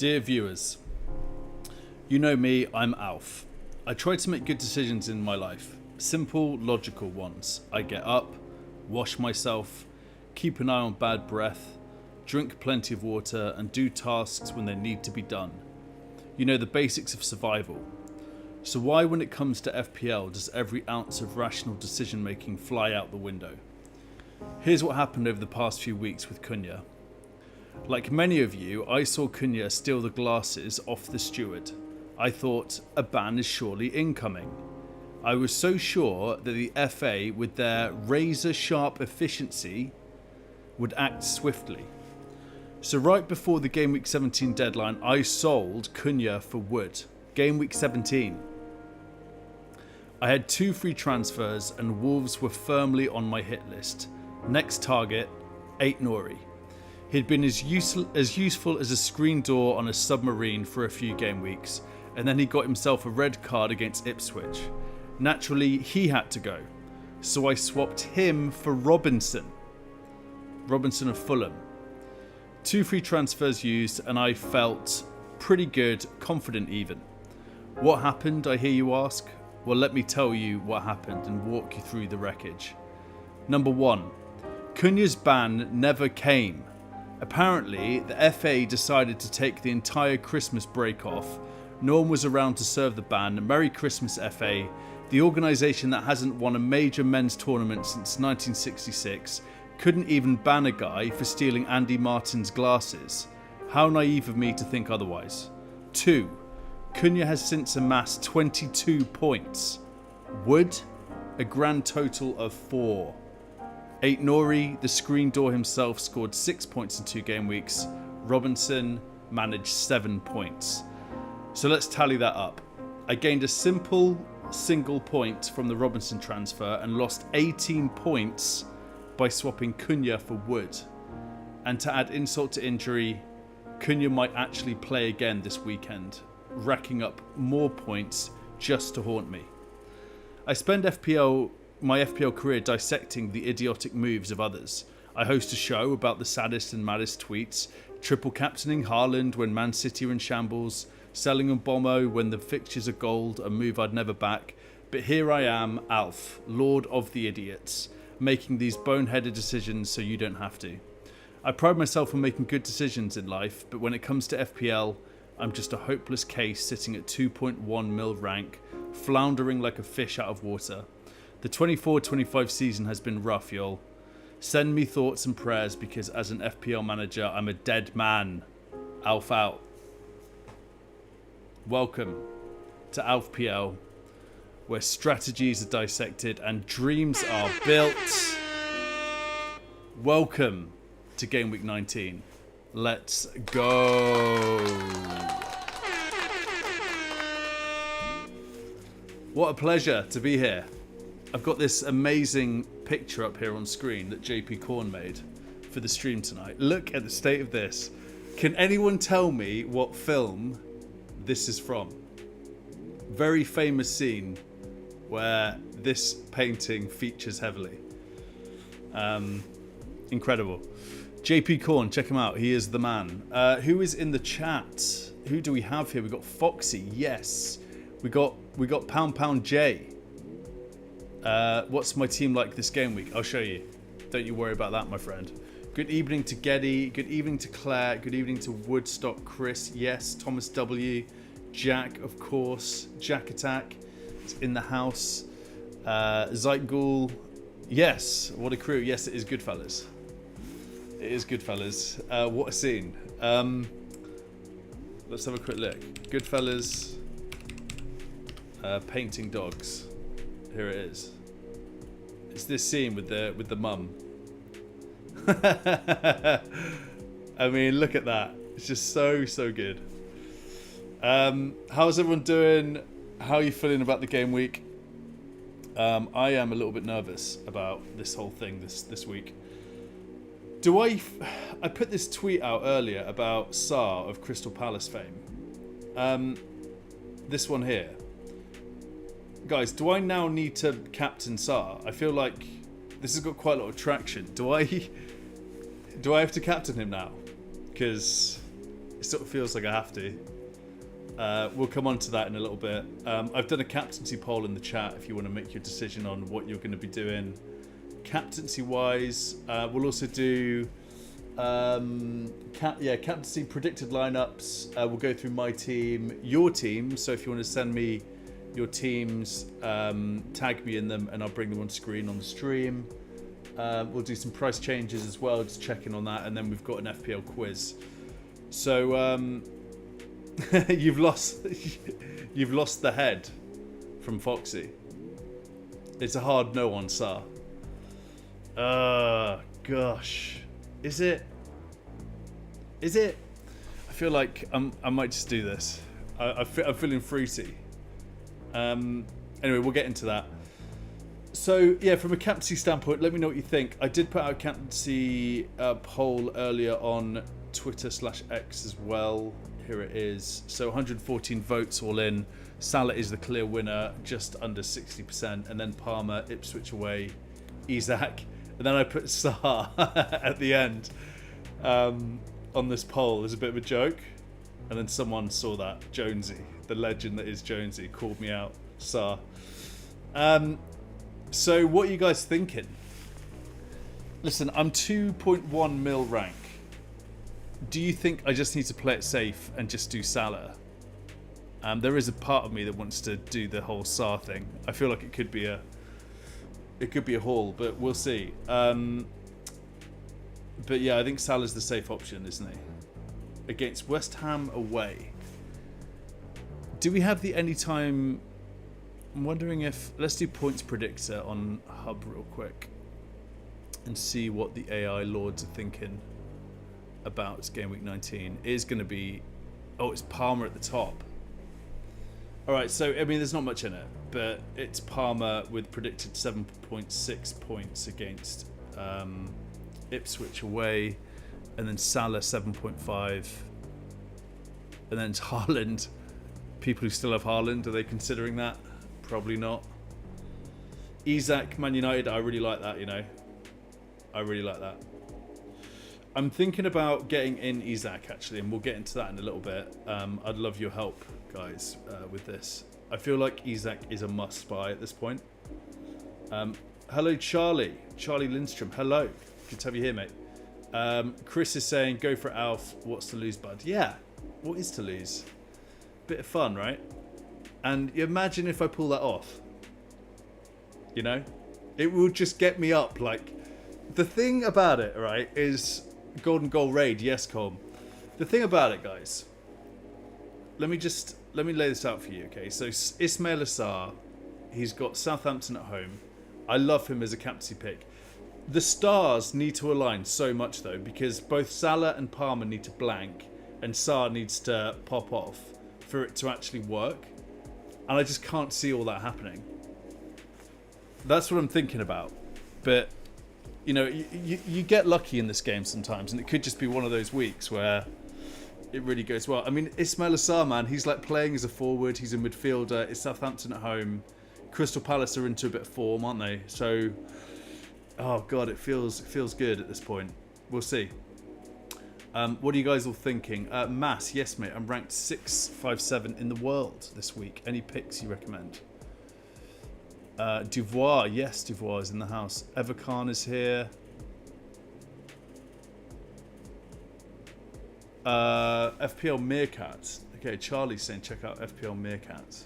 Dear viewers, you know me, I'm Alf. I try to make good decisions in my life. Simple, logical ones. I get up, wash myself, keep an eye on bad breath, drink plenty of water, and do tasks when they need to be done. You know, the basics of survival. So why, when it comes to FPL, does every ounce of rational decision making fly out the window? Here's what happened over the past few weeks with Cunha. Like many of you, I saw Cunha steal the glasses off the steward. I thought, a ban is surely incoming. I was so sure that the FA, with their razor-sharp efficiency, would act swiftly. So right before the Game Week 17 deadline, I sold Cunha for Wood. Game Week 17. I had 2 free transfers and Wolves were firmly on my hit list. Next target, 8 Nori. He'd been as useful as a screen door on a submarine for a few game weeks, and then he got himself a red card against Ipswich. Naturally, he had to go, so I swapped him for Robinson of Fulham. 2 free transfers used, and I felt pretty good, confident even. What happened, I hear you ask? Well, let me tell you what happened and walk you through the wreckage. Number 1, Cunha's ban never came. Apparently, the FA decided to take the entire Christmas break off. No one was around to serve the ban. Merry Christmas, FA. The organisation that hasn't won a major men's tournament since 1966 couldn't even ban a guy for stealing Andy Martin's glasses. How naive of me to think otherwise. 2. Cunha has since amassed 22 points. Wood, a grand total of 4. 8 Nori, the screen door himself, scored 6 points in 2 game weeks. Robinson managed 7 points. So let's tally that up. I gained a simple single point from the Robinson transfer and lost 18 points by swapping Cunha for Wood. And to add insult to injury, Cunha might actually play again this weekend, racking up more points just to haunt me. I spend my FPL career dissecting the idiotic moves of others. I host a show about the saddest and maddest tweets, triple captaining Haaland when Man City are in shambles, selling Mbomo when the fixtures are gold, a move I'd never back. But here I am, Alf, Lord of the Idiots, making these boneheaded decisions so you don't have to. I pride myself on making good decisions in life, but when it comes to FPL, I'm just a hopeless case sitting at 2.1 mil rank, floundering like a fish out of water. The 24-25 season has been rough, y'all. Send me thoughts and prayers because as an FPL manager, I'm a dead man. Alf out. Welcome to Alf PL, where strategies are dissected and dreams are built. Welcome to Game Week 19. Let's go. What a pleasure to be here. I've got this amazing picture up here on screen that JP Corn made for the stream tonight. Look at the state of this. Can anyone tell me what film this is from? Very famous scene where this painting features heavily. Incredible. JP Corn, check him out. He is the man. Who is in the chat? Who do we have here? We got Foxy. Yes. We got Pound J. What's my team like this game week? I'll show you. Don't you worry about that, my friend. Good evening to Geddy. Good evening to Claire. Good evening to Woodstock Chris. Yes. Thomas W. Jack, of course. Jack Attack is in the house. Zeitghoul. Yes. What a crew. Yes, it is Goodfellas. It is Goodfellas. What a scene. Let's have a quick look. Goodfellas. Painting dogs. Here it is. It's this scene with the mum. I mean, look at that. It's just so good. How's everyone doing? How are you feeling about the game week? I am a little bit nervous about this whole thing this week. I put this tweet out earlier about Sarr of Crystal Palace fame. This one here. Guys, do I now need to captain Sarr? I feel like this has got quite a lot of traction. Do I have to captain him now? Because It sort of feels like I have to. We'll come on to that in a little bit. I've done a captaincy poll in the chat if you want to make your decision on what you're going to be doing captaincy wise. We'll also do captaincy predicted lineups. We'll go through my team, your team. So if you want to send me your teams, tag me in them and I'll bring them on screen on the stream. We'll do some price changes as well, just checking on that, and then we've got an FPL quiz. So you've lost the head from Foxy. It's a hard no on Sa. Gosh, is it? I feel like I might just do this. I'm feeling fruity. Anyway, we'll get into that. So yeah, from a captaincy standpoint, let me know what you think. I did put out a captaincy poll earlier on Twitter/X as well. Here it is. So 114 votes all in. Salah is the clear winner, just under 60%, and then Palmer, Ipswich away, Isak, and then I put Sa at the end on this poll as a bit of a joke, and then someone saw that. Jonesy, the legend that is Jonesy, called me out. Sa. So what are you guys thinking? Listen, I'm 2.1 mil rank. Do you think I just need to play it safe and just do Salah? There is a part of me that wants to do the whole Sa thing. I feel like it could be a haul, but we'll see. But yeah, I think Salah's the safe option, isn't he? Against West Ham away. Do we have the anytime? I'm wondering if, let's do points predictor on Hub real quick and see what the AI lords are thinking about game week 19. It is going to be, it's Palmer at the top. All right, so I mean, there's not much in it, but it's Palmer with predicted 7.6 points against Ipswich away, and then Salah 7.5, and then it's Haaland. People who still have Haaland, are they considering that? Probably not. Isak, Man United, I really like that, you know. I really like that. I'm thinking about getting in Isak, actually, and we'll get into that in a little bit. I'd love your help, guys, with this. I feel like Isak is a must-buy at this point. Hello, Charlie. Charlie Lindstrom, hello. Good to have you here, mate. Chris is saying, go for Alf. What's to lose, bud? Yeah, what is to lose? Bit of fun, right? And imagine if I pull that off. You know? It will just get me up. Like, the thing about it, right, is Golden Goal Raid. Yes, Colm. The thing about it, guys, let me lay this out for you, okay? So Ismail Assar, he's got Southampton at home. I love him as a captaincy pick. The stars need to align so much, though, because both Salah and Palmer need to blank and Sarr needs to pop off for it to actually work. And I just can't see all that happening. That's what I'm thinking about. But, you know, you get lucky in this game sometimes, and it could just be one of those weeks where it really goes well. I mean, Ismail Assar, man, he's like playing as a forward. He's a midfielder. It's Southampton at home. Crystal Palace are into a bit of form, aren't they? So, oh God, it feels good at this point. We'll see. What are you guys all thinking? Mass, yes, mate. I'm ranked 657 in the world this week. Any picks you recommend? Duvois, yes, Duvois is in the house. Everkhan is here. FPL Meerkat. Okay, Charlie's saying check out FPL Meerkat.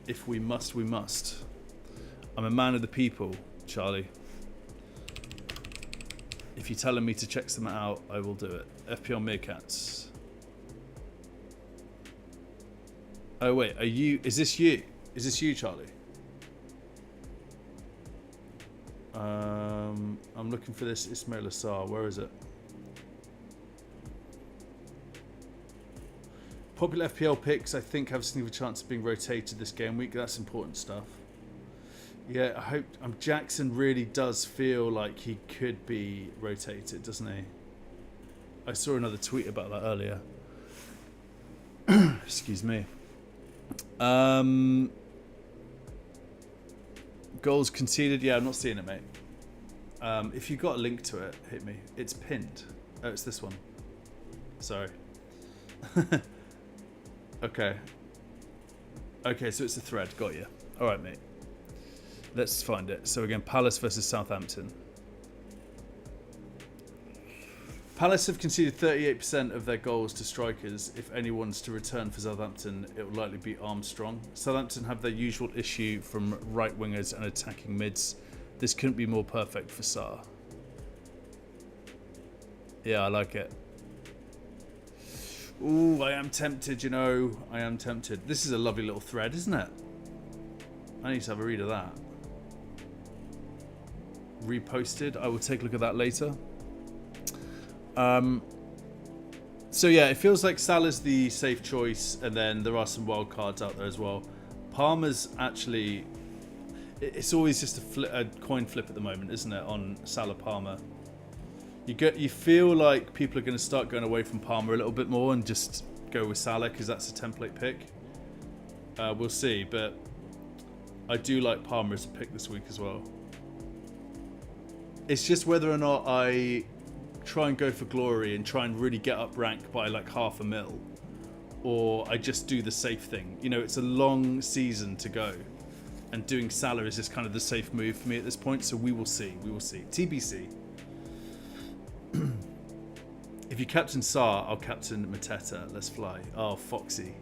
If we must, we must. I'm a man of the people, Charlie. If you're telling me to check some out, I will do it. FPL Meerkats. Oh wait, is this you? Is this you, Charlie? I'm looking for this Ismail Assar. Where is it? Popular FPL picks, I think, have a sneaky chance of being rotated this game week. That's important stuff. Yeah, I hope. Jackson really does feel like he could be rotated, doesn't he? I saw another tweet about that earlier. Excuse me. Goals conceded. Yeah, I'm not seeing it, mate. If you got a link to it, hit me. It's pinned. Oh, it's this one. Sorry. Okay. Okay, so it's a thread. Got you. All right, mate. Let's find it. So again, Palace versus Southampton. Palace have conceded 38% of their goals to strikers. If anyone's to return for Southampton, it will likely be Armstrong. Southampton have their usual issue from right wingers and attacking mids. This couldn't be more perfect for Sarr. Yeah, I like it. Ooh, I am tempted, you know. I am tempted. This is a lovely little thread, isn't it? I need to have a read of that. Reposted. I will take a look at that later. So yeah, it feels like Salah's the safe choice, and then there are some wild cards out there as well. Palmer's actually, it's always just a coin flip at the moment, isn't it, on Salah Palmer? You feel like people are going to start going away from Palmer a little bit more and just go with Salah because that's a template pick. We'll see, but I do like Palmer as a pick this week as well. It's just whether or not I try and go for glory and try and really get up rank by like 0.5 mil, or I just do the safe thing. You know, it's a long season to go, and doing Salah is just kind of the safe move for me at this point. So we will see. We will see. TBC. If you captain Sarr, I'll captain Mateta. Let's fly. Oh, Foxy,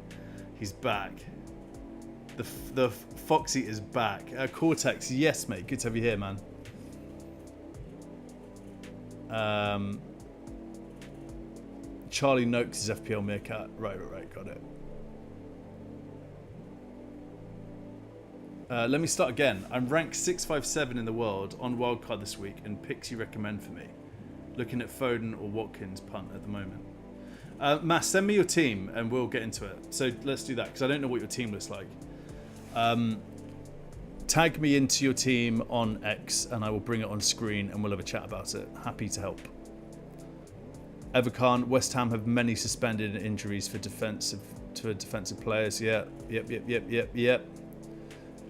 he's back. The Foxy is back. Cortex, yes, mate. Good to have you here, man. Charlie Noakes is FPL Meerkat. Right, got it. Let me start again. I'm ranked 657 in the world on wildcard this week, and picks you recommend for me. Looking at Foden or Watkins punt at the moment. Mass, send me your team and we'll get into it. So let's do that because I don't know what your team looks like. Tag me into your team on X and I will bring it on screen and we'll have a chat about it. Happy to help. Everkhan, West Ham have many suspended injuries for defensive players. Yeah, yep.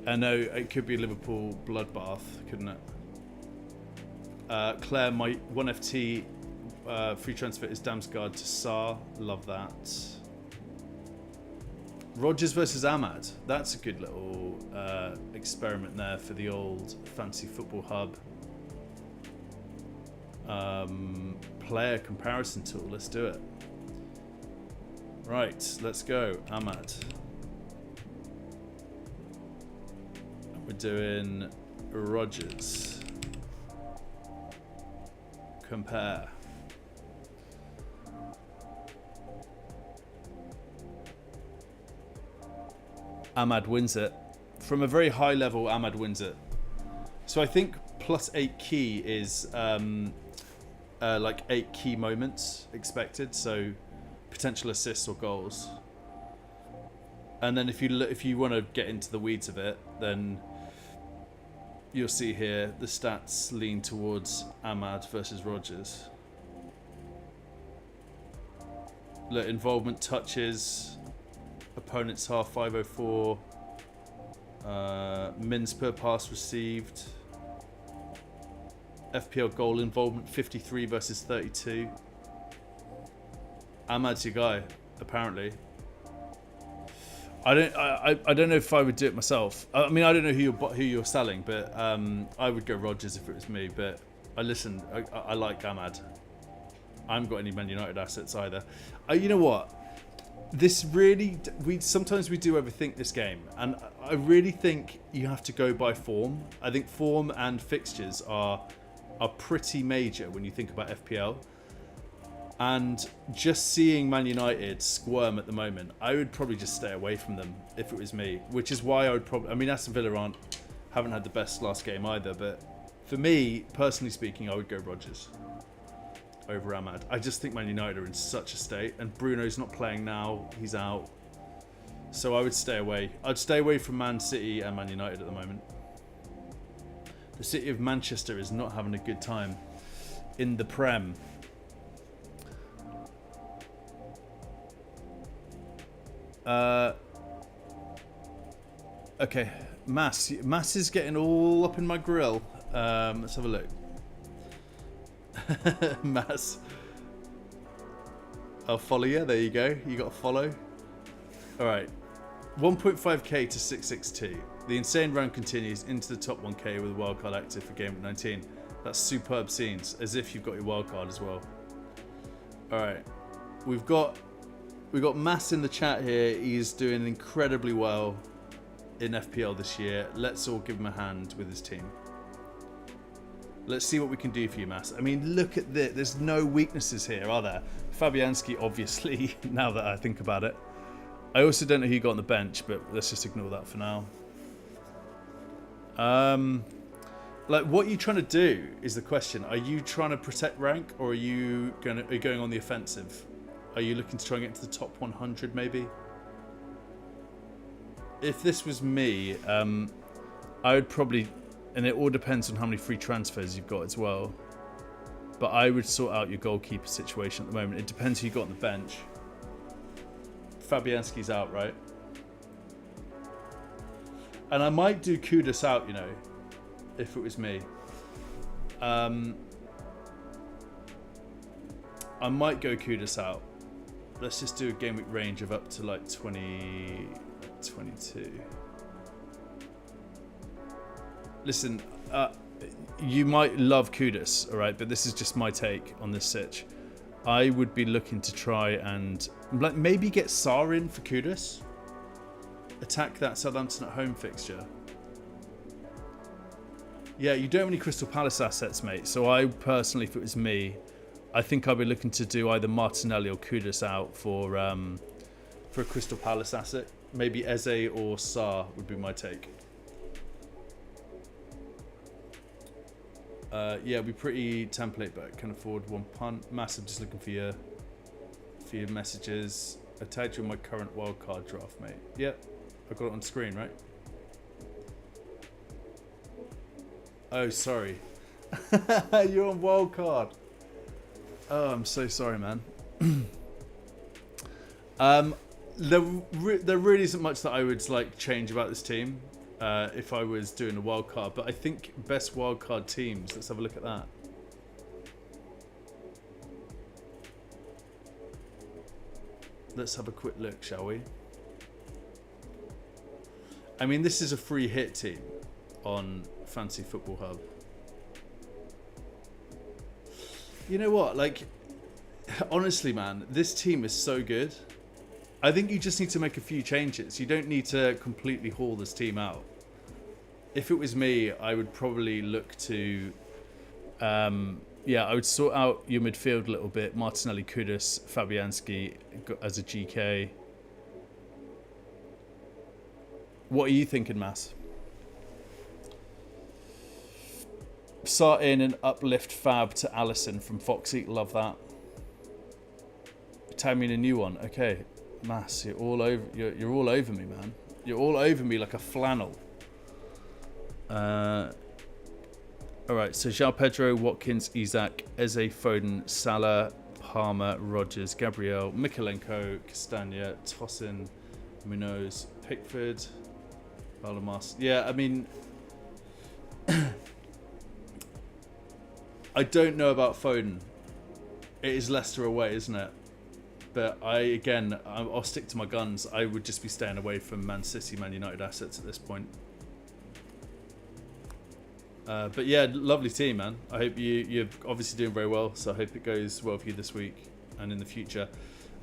I know it could be a Liverpool bloodbath, couldn't it? Claire, my 1FT free transfer is Damsgaard to Sarr. Love that. Rodgers versus Ahmad. That's a good little experiment there for the old Fantasy Football Hub. Player comparison tool. Let's do it. Right, let's go. Ahmad. We're doing Rodgers. Compare. Ahmad wins it. From a very high level, Ahmad wins it. So I think +8 key is like 8 key moments expected. So potential assists or goals. And then if you want to get into the weeds of it, then you'll see here the stats lean towards Ahmad versus Rodgers. Look, involvement, touches, opponent's half 504, mins per pass received, FPL goal involvement 53 versus 32. Ahmad's your guy, apparently. I don't know if I would do it myself. I mean, I don't know who you're selling, but I would go Rodgers if it was me. But I like Ahmad. I haven't got any Man United assets either. You know what? This really, sometimes we do overthink this game, and I really think you have to go by form. I think form and fixtures are pretty major when you think about FPL. And just seeing Man United squirm at the moment, I would probably just stay away from them if it was me. Which is why I would probably... I mean, Aston Villa haven't had the best last game either. But for me, personally speaking, I would go Rodgers over Ahmad. I just think Man United are in such a state. And Bruno's not playing now. He's out. So I would stay away. I'd stay away from Man City and Man United at the moment. The City of Manchester is not having a good time in the Prem. Okay, Mass is getting all up in my grill. Let's have a look. Mass. I'll follow you. There you go. You got to follow. All right. 1.5k to 662. The insane run continues into the top 1k with a wildcard active for Game19. That's superb scenes, as if you've got your wildcard as well. All right. We've got Mass in the chat here. He's doing incredibly well in FPL this year. Let's all give him a hand with his team. Let's see what we can do for you, Mass. I mean, look at this. There's no weaknesses here, are there? Fabianski, obviously, now that I think about it. I also don't know who you got on the bench, but let's just ignore that for now. Like, what are you trying to do is the question. Are you trying to protect rank, or are you going on the offensive? Are you looking to try and get to the top 100, maybe? If this was me, I would probably, and it all depends on how many free transfers you've got as well, but I would sort out your goalkeeper situation at the moment. It depends who you got on the bench. Fabianski's out, right? And I might do Kudus out, you know, if it was me. I might go Kudus out. Let's just do a game week range of up to like 20, 22. Listen, you might love Kudus, all right, but this is just my take on this sitch. I would be looking to try and maybe get Sarr in for Kudus. Attack that Southampton at home fixture. Yeah, you don't have any Crystal Palace assets, mate. So I personally, if it was me, I think I'd be looking to do either Martinelli or Kudus out for a Crystal Palace asset. Maybe Eze or Sarr would be my take. Yeah, we're pretty template, but can afford one punt. Massive, just looking for your messages. I tagged you in my current wildcard draft, mate. Yep, I got it on screen, right? Oh, sorry. You're on wildcard. Oh, I'm so sorry, man. There really isn't much that I would like change about this team. If I was doing a wild card, but I think best wild card teams. Let's have a look at that. Let's have a quick look, shall we? I mean, this is a free hit team on Fantasy Football Hub. You know what? Like, honestly, man, this team is so good. I think you just need to make a few changes. You don't need to completely haul this team out. If it was me, I would probably look to, yeah, I would sort out your midfield a little bit. Martinelli, Kudus, Fabianski as a GK. What are you thinking, Mass? Start in and uplift Fab to Allison from Foxy. Love that. Tag me in a new one. Okay, Mass, you're all over. You're all over me, man. You're all over me like a flannel. All right, so João Pedro, Watkins, Isak, Eze, Foden, Salah, Palmer, Rogers, Gabriel, Mikolenko, Castagna, Tosin, Munoz, Pickford, Balamas. Yeah, I mean, I don't know about Foden. It is Leicester away, isn't it? But I'll stick to my guns. I would just be staying away from Man City, Man United assets at this point. But yeah, lovely team, man. I hope you're obviously doing very well, so I hope it goes well for you this week and in the future.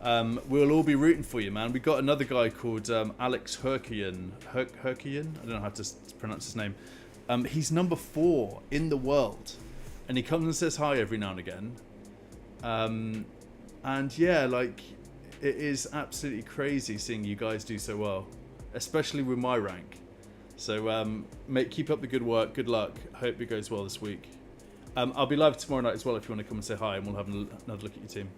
We'll all be rooting for you, man. We got another guy called Alex Herkian. Herkian? I don't know how to pronounce his name. He's number 4 in the world, and he comes and says hi every now and again. And yeah, like, it is absolutely crazy seeing you guys do so well, especially with my rank. So, mate, keep up the good work. Good luck. Hope it goes well this week. I'll be live tomorrow night as well if you want to come and say hi, and we'll have another look at your team.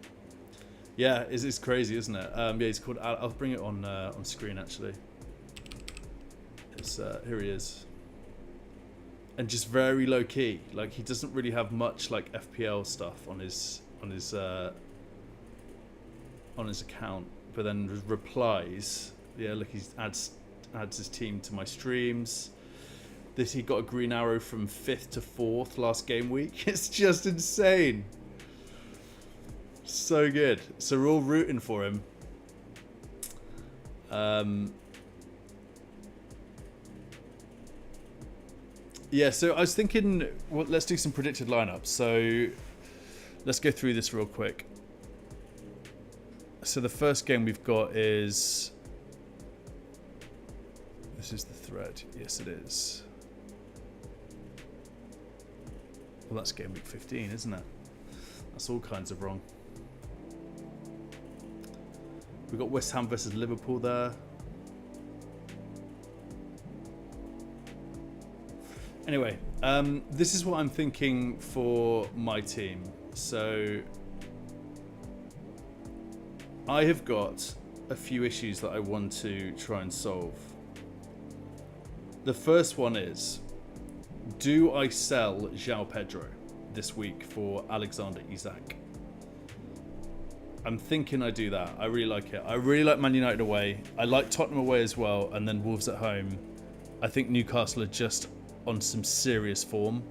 Yeah, it's crazy, isn't it? Yeah, he's called. I'll bring it on screen actually. It's here he is, and just very low key. Like, he doesn't really have much like FPL stuff on his account, but then replies. Yeah, look, he adds his team to my streams. He got a green arrow from 5th to 4th last game week. It's just insane. So good. So we're all rooting for him. Yeah, so I was thinking, well, let's do some predicted lineups. So let's go through this real quick. So the first game we've got is... This is the thread. Yes, it is. Well, that's game week 15, isn't it? That's all kinds of wrong. We've got West Ham versus Liverpool there. Anyway, this is what I'm thinking for my team. So I have got a few issues that I want to try and solve. The first one is, do I sell João Pedro this week for Alexander Isak? I'm thinking I do that. I really like it. I really like Man United away. I like Tottenham away as well, and then Wolves at home. I think Newcastle are just on some serious form,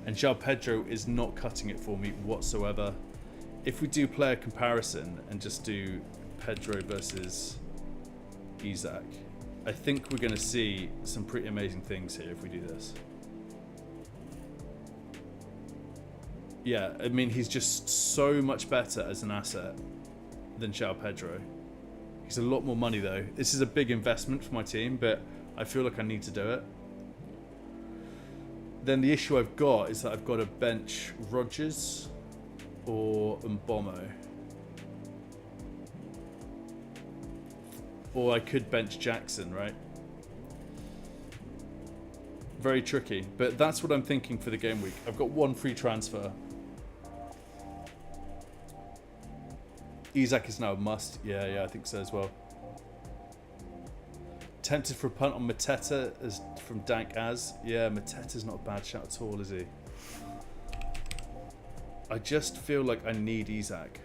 and João Pedro is not cutting it for me whatsoever. If we do play a comparison and just do Pedro versus Isak, I think we're going to see some pretty amazing things here if we do this. Yeah, I mean, he's just so much better as an asset than João Pedro. He's a lot more money though. This is a big investment for my team, but I feel like I need to do it. Then the issue I've got is that I've got to bench Rodgers or Mbomo. Or I could bench Jackson, right? Very tricky, but that's what I'm thinking for the game week. I've got one free transfer. Isak is now a must. Yeah, I think so as well. Tempted for a punt on Mateta as from Dank Az. Yeah, Mateta's not a bad shout at all, is he? I just feel like I need Isak.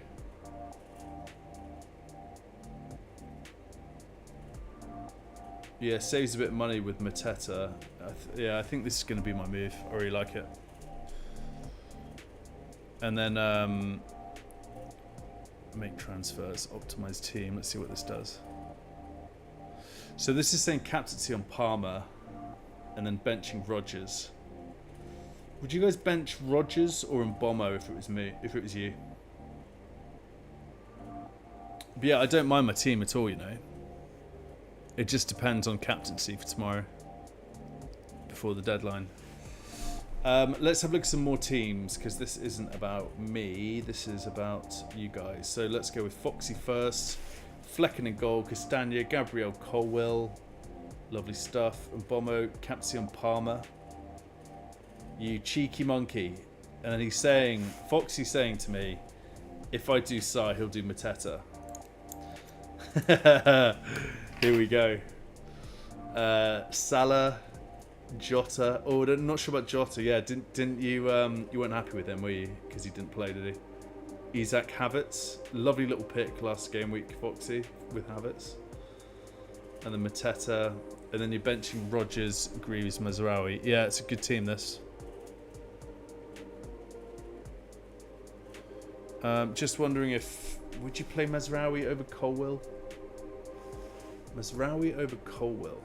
Yeah, saves a bit of money with Mateta. I think this is going to be my move. I really like it. And then make transfers, optimize team. Let's see what this does. So this is saying captaincy on Palmer and then benching Rodgers. Would you guys bench Rodgers or Mbomo if it was me? If it was you? But yeah, I don't mind my team at all, you know. It just depends on captaincy for tomorrow, before the deadline. Let's have a look at some more teams, because this isn't about me, this is about you guys. So let's go with Foxy first. Flecken in goal, Castagna, Gabriel Colwell. Lovely stuff. Mbomo, Capsion Palmer. You cheeky monkey. And then he's saying, Foxy's saying to me, if I do Sai, he'll do Mateta. Here we go. Salah, Jota. Oh, I'm not sure about Jota. Yeah, didn't you? You weren't happy with him, were you? Because he didn't play, did he? Isaac Havertz. Lovely little pick last game week, Foxy, with Havertz. And then Mateta. And then you're benching Rodgers, Greaves, Mazraoui. Yeah, it's a good team, this. Just wondering if... Would you play Mazraoui over Colwell? Mazraoui over Colwell.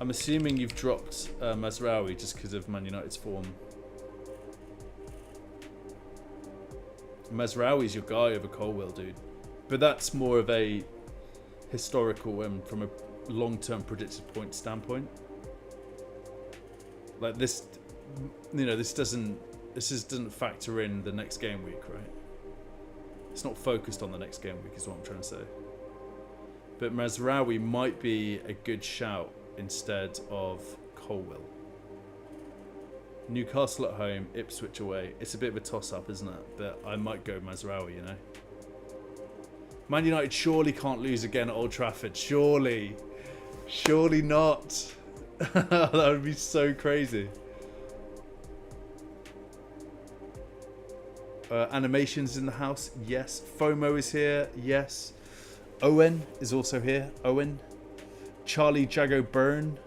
I'm assuming you've dropped Mazraoui just because of Man United's form. Mazraoui's your guy over Colwell, dude. But that's more of a historical and from a long-term predicted point standpoint. Like this, you know, this doesn't factor in the next game week, right? It's not focused on the next game week, is what I'm trying to say. But Mazraoui might be a good shout instead of Colwell. Newcastle at home, Ipswich away. It's a bit of a toss-up, isn't it? But I might go Mazraoui, you know. Man United surely can't lose again at Old Trafford. Surely. Surely not. That would be so crazy. Animations in the house, yes. FOMO is here, yes. Owen is also here. Owen. Charlie Jago Byrne.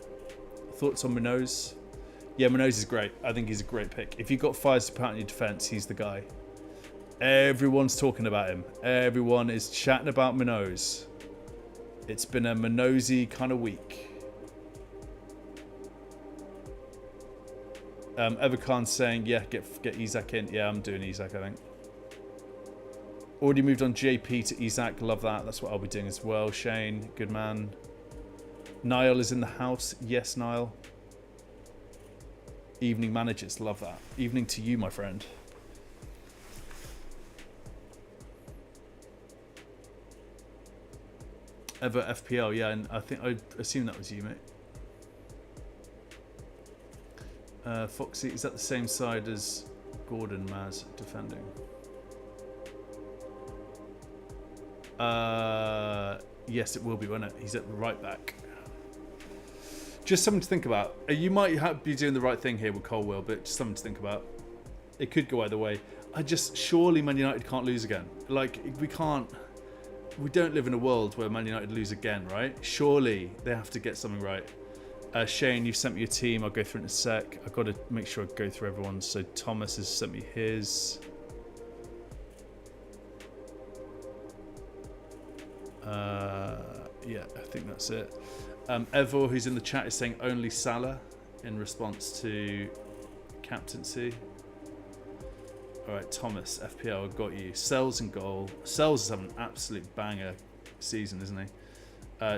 Thoughts on Munoz? Yeah, Minoz is great. I think he's a great pick. If you've got fires to put out in your defense, he's the guy. Everyone's talking about him. Everyone is chatting about Minoz. It's been a Minozy kind of week. Everkhan's saying, yeah, get Isaac in. Yeah, I'm doing Isaac, I think. Already moved on JP to Isaac. Love that. That's what I'll be doing as well. Shane, good man. Niall is in the house. Yes, Niall. Evening managers. Love that. Evening to you, my friend. Ever FPL, yeah, and I assume that was you, mate. Foxy, is that the same side as Gordon Maz defending? Yes, it will be, won't it? He's at right back. Just something to think about. You might be doing the right thing here with Colwell, but just something to think about. It could go either way. Surely Man United can't lose again. Like, we don't live in a world where Man United lose again, right? Surely they have to get something right. Shane, you've sent me your team. I'll go through it in a sec. I've got to make sure I go through everyone. So Thomas has sent me his. Yeah, I think that's it. Evor, who's in the chat, is saying only Salah in response to captaincy. All right, Thomas, FPL, I've got you. Sells in goal. Sells is having an absolute banger season, isn't he?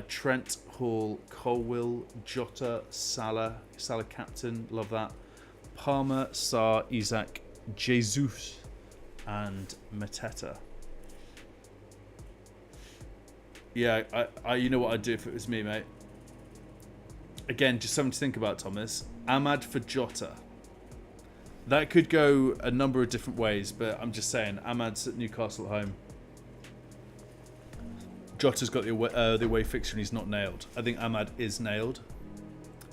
Trent, Hall, Colwill, Jota, Salah captain, love that. Palmer, Sarr, Isaac, Jesus, and Mateta. Yeah, I you know what I'd do if it was me, mate. Again, just something to think about, Thomas. Ahmad for Jota. That could go a number of different ways, but I'm just saying, Ahmad's at Newcastle at home. Jota's got the away fixture and he's not nailed. I think Ahmad is nailed,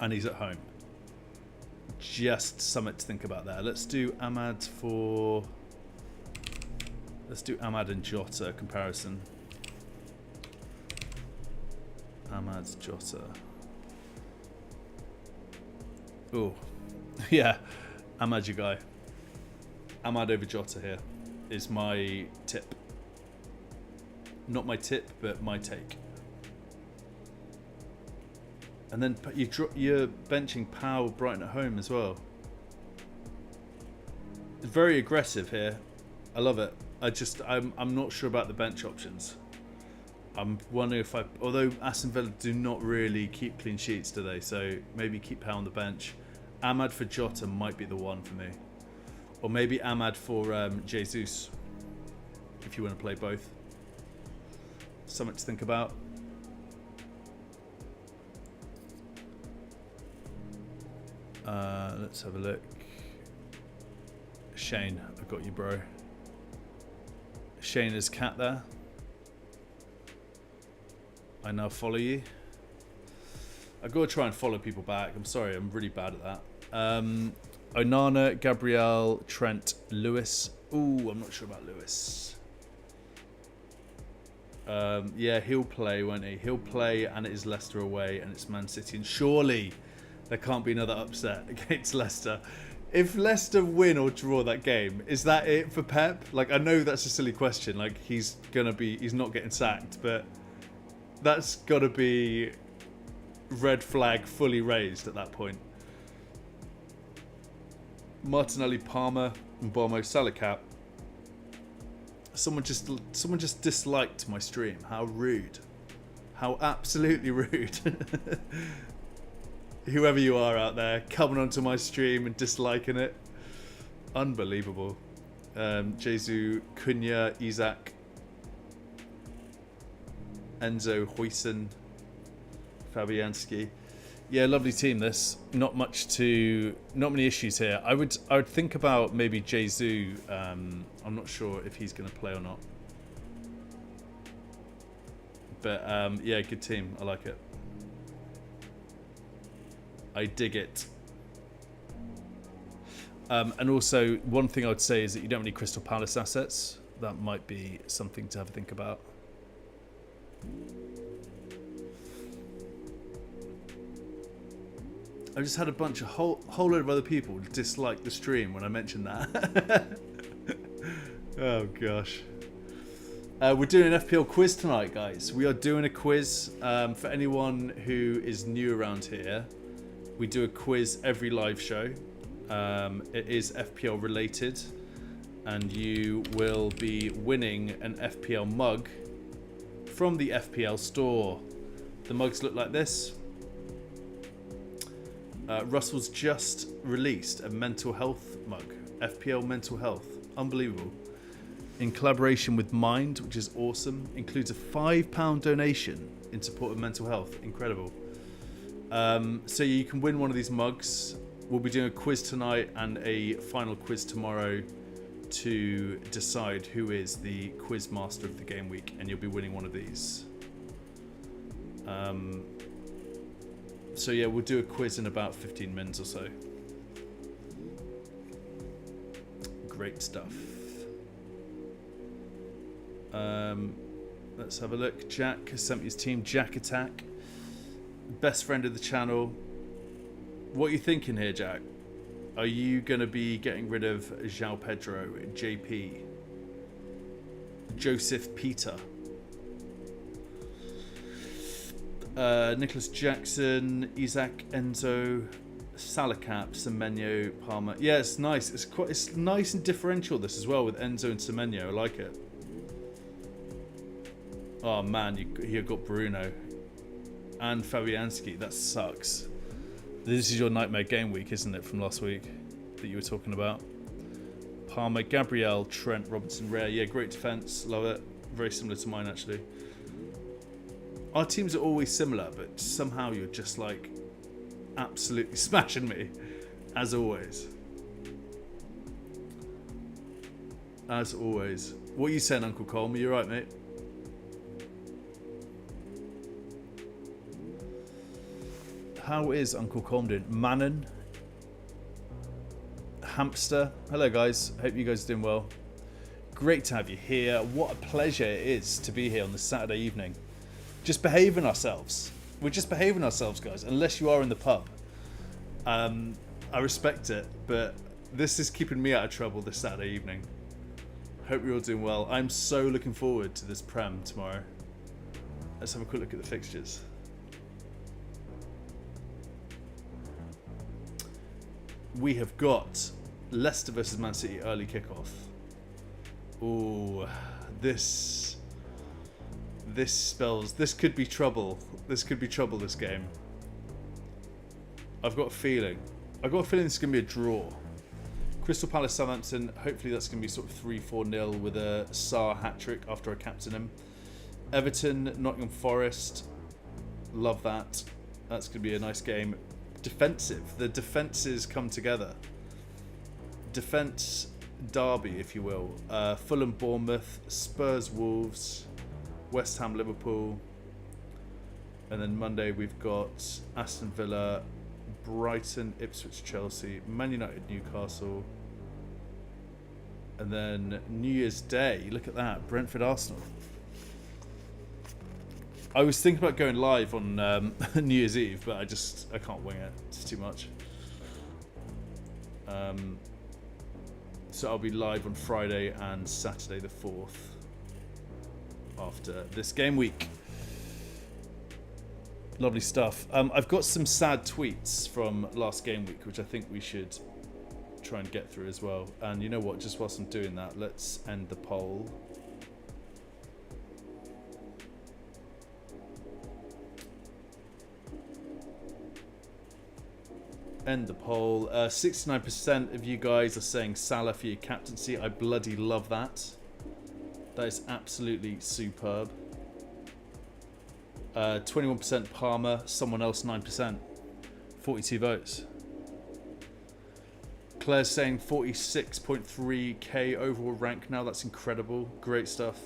and he's at home. Just something to think about there. Let's do Ahmad and Jota comparison. Ahmad's Jota. Oh, yeah. Ahmad, your guy. Ahmad over Jota here is my tip. Not my tip, but my take. And then you're benching Powell Brighton at home as well. It's very aggressive here. I love it. I'm not sure about the bench options. I'm wondering if although Aston Villa do not really keep clean sheets, do they? So maybe keep Powell on the bench. Ahmad for Jota might be the one for me. Or maybe Ahmad for Jesus, if you want to play both. Something to think about. Let's have a look. Shane, I've got you, bro. Shane is cat there. I now follow you. I've got to try and follow people back. I'm sorry, I'm really bad at that. Onana, Gabriel, Trent, Lewis. Ooh, I'm not sure about Lewis. Yeah, he'll play, won't he? He'll play, and it is Leicester away, and it's Man City. And surely there can't be another upset against Leicester. If Leicester win or draw that game, is that it for Pep? Like, I know that's a silly question. Like, he's not getting sacked, but that's got to be red flag fully raised at that point. Martinelli, Palmer, and Bomo, Salah cap. Someone just disliked my stream. How rude. How absolutely rude. Whoever you are out there, coming onto my stream and disliking it. Unbelievable. Jesu, Cunha, Isaac, Enzo, Huijsen, Fabianski. Yeah, lovely team this. Not many issues here. I would think about maybe Jesu. I'm not sure if he's going to play or not. But yeah, good team. I like it. I dig it. And also, one thing I would say is that you don't have any Crystal Palace assets. That might be something to have a think about. I just had a bunch of whole load of other people dislike the stream when I mentioned that. Oh gosh. We're doing an FPL quiz tonight, guys. We are doing a quiz. For anyone who is new around here, we do a quiz every live show. It is FPL related, and you will be winning an FPL mug from the FPL store. The mugs look like this. Russell's just released a mental health mug, FPL Mental Health, unbelievable. In collaboration with Mind, which is awesome. Includes a £5 donation in support of mental health, incredible. So you can win one of these mugs. We'll be doing a quiz tonight and a final quiz tomorrow to decide who is the quiz master of the game week, and you'll be winning one of these. So yeah, we'll do a quiz in about 15 minutes or so. Great stuff. Let's have a look. Jack has sent me his team. Jack Attack, best friend of the channel. What are you thinking here, Jack? Are you going to be getting rid of João Pedro, JP, Joseph Peter, Nicholas Jackson, Isaac, Enzo, Salacap, Semenyo, Palmer? Yeah, it's nice. It's nice and differential this as well with Enzo and Semenyo. I like it. Oh man, you got Bruno and Fabianski. That sucks. This is your nightmare game week, isn't it, from last week that you were talking about? Palmer, Gabriel, Trent, Robertson, Rare. Yeah, great defense. Love it. Very similar to mine, actually. Our teams are always similar, but somehow you're just like absolutely smashing me, as always. As always. What are you saying, Uncle Colm? Are you right, mate? How is Uncle Colm doing? Manon, Hamster. Hello, guys. Hope you guys are doing well. Great to have you here. What a pleasure it is to be here on this Saturday evening. Just behaving ourselves. We're just behaving ourselves, guys, unless you are in the pub. I respect it, but this is keeping me out of trouble this Saturday evening. Hope you're all doing well. I'm so looking forward to this Prem tomorrow. Let's have a quick look at the fixtures. We have got Leicester versus Man City early kickoff. Ooh, this spells, this could be trouble. This could be trouble, this game. I've got a feeling it's going to be a draw. Crystal Palace Southampton, hopefully that's going to be sort of 3-4-0 with a Sarr hat-trick after I captain him. Everton, Nottingham Forest, love that. That's going to be a nice game. Defensive, the defences come together. Defence derby, if you will. Fulham Bournemouth, Spurs Wolves, West Ham Liverpool, and then Monday we've got Aston Villa, Brighton, Ipswich Chelsea, Man United Newcastle, and then New Year's Day, look at that, Brentford Arsenal. I was thinking about going live on New Year's Eve, but I can't wing it. It's too much. So I'll be live on Friday and Saturday the 4th after this game week. Lovely stuff. I've got some sad tweets from last game week, which I think we should try and get through as well. And you know what? Just whilst I'm doing that, let's end the poll. End the poll. 69% of you guys are saying Salah for your captaincy. I bloody love that. That is absolutely superb. 21% Palmer. Someone else 9%. 42 votes. Claire's saying 46.3k overall rank now. That's incredible. Great stuff.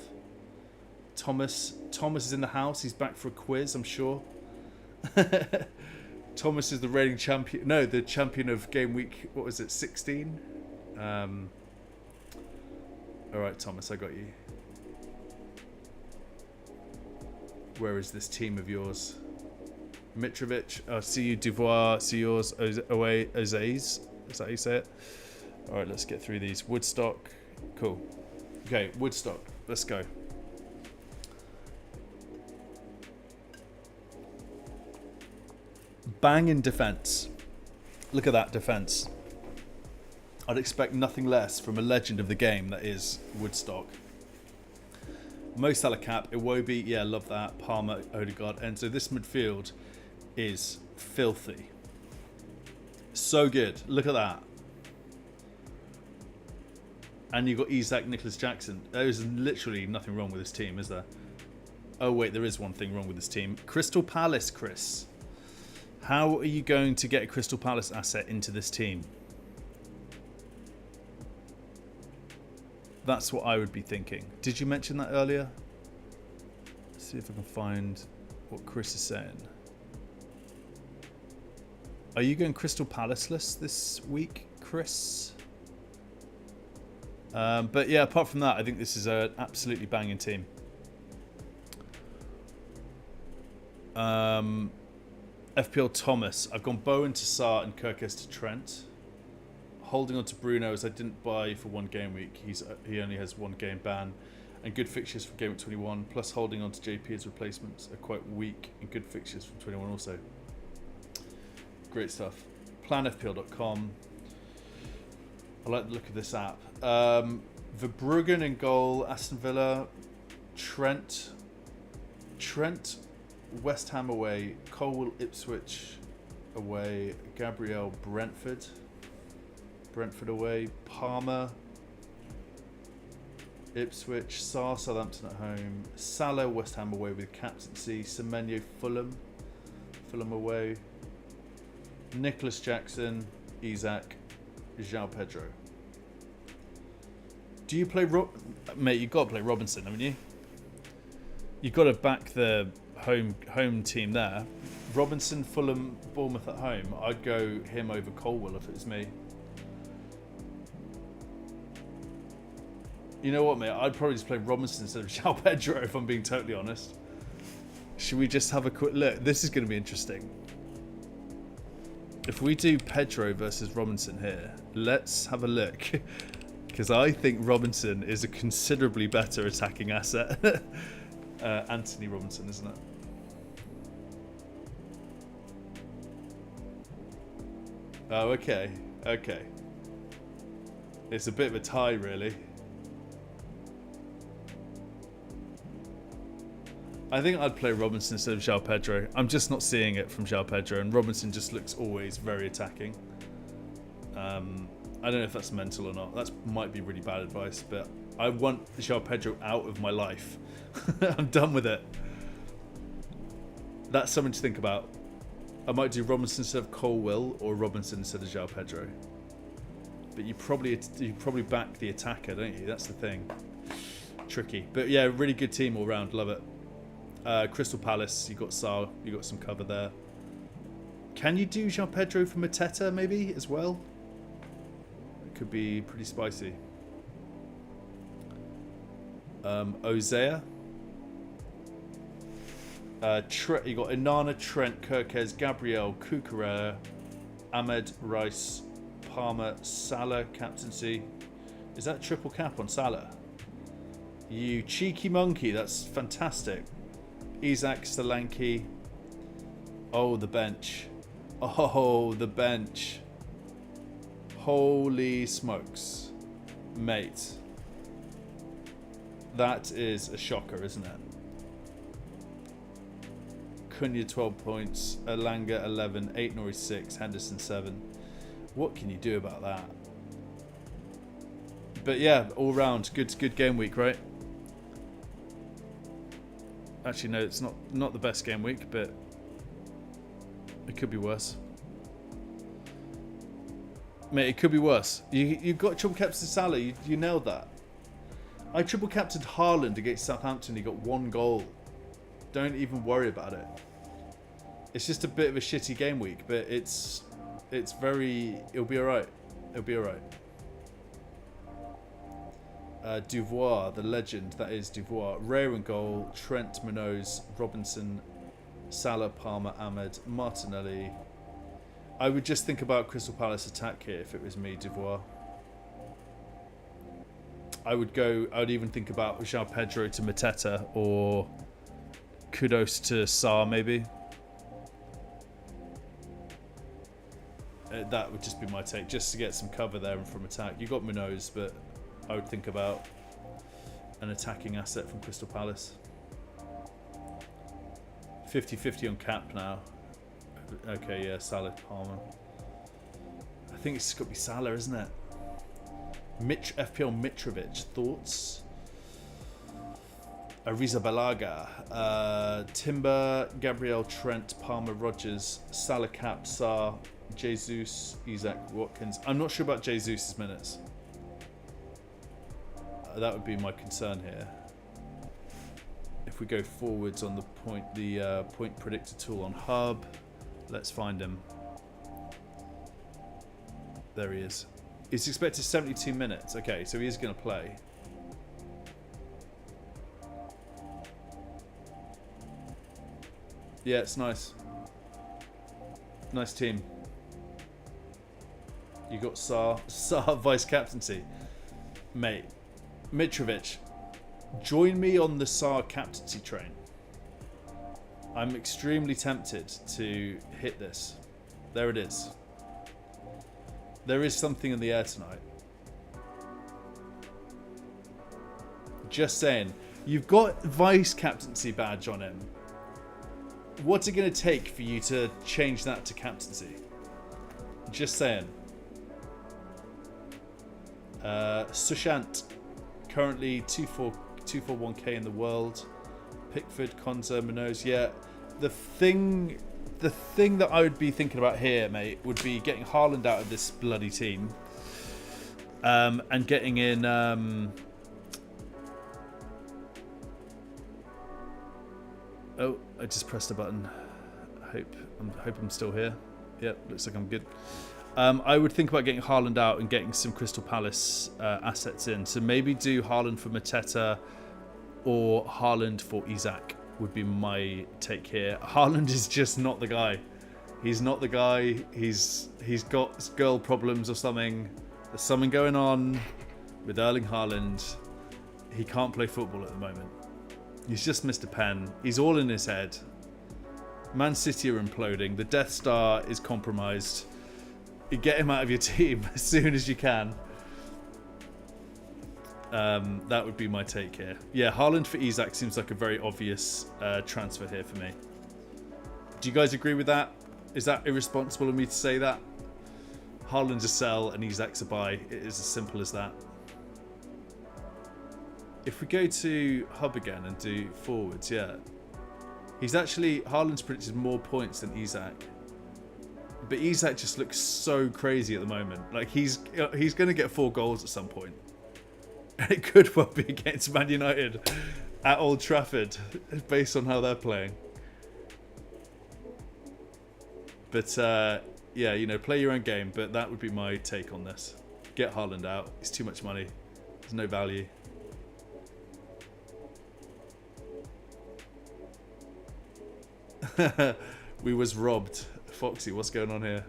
Thomas is in the house. He's back for a quiz, I'm sure. Thomas is the reigning champion. No, the champion of game week. What was it? 16. All right, Thomas, I got you. Where is this team of yours? Mitrovic. See you, Duvoir. See yours, away, Ozaze. Is that how you say it? All right, let's get through these. Woodstock. Cool. Okay, Woodstock. Let's go. Bang in defense. Look at that defense. I'd expect nothing less from a legend of the game that is Woodstock. Mo Salah cap, Iwobi, yeah, love that. Palmer, Odegaard, and so this midfield is filthy. So good. Look at that. And you've got Isak, Nicholas Jackson. There is literally nothing wrong with this team, is there? Oh wait, there is one thing wrong with this team. Crystal Palace, Chris. How are you going to get a Crystal Palace asset into this team? That's what I would be thinking. Did you mention that earlier? Let's see if I can find what Chris is saying. Are you going Crystal Palace-less this week, Chris? But yeah, apart from that, I think this is an absolutely banging team. FPL Thomas. I've gone Bowen to Sarr and Kirkes to Trent. Holding on to Bruno as I didn't buy for one game week. He only has one game ban. And good fixtures for Gameweek 21. Plus holding on to JP as replacements are quite weak. And good fixtures from 21 also. Great stuff. PlanFPL.com. I like the look of this app. Verbruggen in goal. Aston Villa. Trent, West Ham away. Colwell, Ipswich away. Gabriel, Brentford away. Palmer, Ipswich. Sarr, Southampton at home. Salah, West Ham away with captaincy. Semenyo, Fulham away. Nicholas Jackson, Isak, João Pedro. Do you play mate? You've got to play Robinson, haven't you? You've got to back the home team there. Robinson, Fulham, Bournemouth at home. I'd go him over Colwell if it was me. You know what, mate? I'd probably just play Robinson instead of João Pedro if I'm being totally honest. Should we just have a quick look? This is going to be interesting. If we do Pedro versus Robinson here, let's have a look. Because I think Robinson is a considerably better attacking asset. Anthony Robinson, isn't it? Oh, okay. Okay. It's a bit of a tie, really. I think I'd play Robinson instead of João Pedro. I'm just not seeing it from João Pedro, and Robinson just looks always very attacking. I don't know if that's mental or not. That might be really bad advice, but I want João Pedro out of my life. I'm done with it. That's something to think about. I might do Robinson instead of Colwell or Robinson instead of João Pedro. But you probably back the attacker, don't you? That's the thing. Tricky. But yeah, really good team all round. Love it. Crystal Palace, you got Sarr, you got some cover there. Can you do João Pedro for Mateta maybe as well? It could be pretty spicy. Ozea. You got Inanna, Trent, Kirkes, Gabriel, Cucurella, Ahmed, Rice, Palmer, Salah, captaincy. Is that triple cap on Salah? You cheeky monkey, that's fantastic. Isak, Solanke. Oh, the bench. Oh, the bench. Holy smokes. Mate. That is a shocker, isn't it? Cunha 12 points, Elanga 11, 8 Norwich 6, Henderson 7. What can you do about that? But yeah, all round, good game week, right? Actually, no, it's not the best game week, but it could be worse. Mate, it could be worse. You got triple captain Salah, you nailed that. I triple captained Haaland against Southampton, he got 1 goal. Don't even worry about it. It's just a bit of a shitty game week, but it'll be alright. It'll be alright. Duvoir, the legend that is Duvoir. Rare in goal, Trent, Munoz, Robinson, Salah, Palmer, Ahmed, Martinelli. I would just think about Crystal Palace attack here if it was me, Devoir. I would even think about João Pedro to Mateta or Kudos to Sarr maybe. That would just be my take, just to get some cover there and from attack. You got Munoz, but I would think about an attacking asset from Crystal Palace. 50-50 on cap now. Okay, yeah, Salah, Palmer. I think it's got to be Salah, isn't it? FPL Mitrovic, thoughts? Arrizabalaga, Timber, Gabriel, Trent, Palmer, Rogers, Salah, Cap, Sarr, Jesus, Isaac, Watkins. I'm not sure about Jesus' minutes. That would be my concern here. If we go forwards on the point predictor tool on Hub, let's find him. There he is. He's expected 72 minutes. Okay, so he is going to play. Yeah, it's nice. Nice team. You got Sarr vice captaincy. Mate, Mitrovic, join me on the Sarr captaincy train. I'm extremely tempted to hit this. There it is. There is something in the air tonight. Just saying. You've got vice captaincy badge on him. What's it going to take for you to change that to captaincy? Just saying. Sushant, currently 241k in the world. Pickford, Konza, Munoz. Yeah, the thing that I would be thinking about here, mate, would be getting Haaland out of this bloody team, and getting in. Oh, I just pressed a button. I hope I'm still here. Yep, looks like I'm good. I would think about getting Haaland out and getting some Crystal Palace assets in. So maybe do Haaland for Mateta or Haaland for Isaac would be my take here. Haaland is just not the guy. He's not the guy. He's got girl problems or something. There's something going on with Erling Haaland. He can't play football at the moment. He's just missed a pen. He's all in his head. Man City are imploding. The Death Star is compromised. You get him out of your team as soon as you can. That would be my take here. Yeah, Haaland for Isaac seems like a very obvious transfer here for me. Do you guys agree with that? Is that irresponsible of me to say that? Haaland's a sell and Isak's a buy. It is as simple as that. If we go to Hub again and do forwards, yeah. Haaland's predicted more points than Isak. But Isak just looks so crazy at the moment. Like he's going to get 4 goals at some point. And it could well be against Man United at Old Trafford, based on how they're playing. But yeah, you know, play your own game. But that would be my take on this. Get Haaland out. It's too much money. There's no value. We was robbed. Foxy, what's going on here?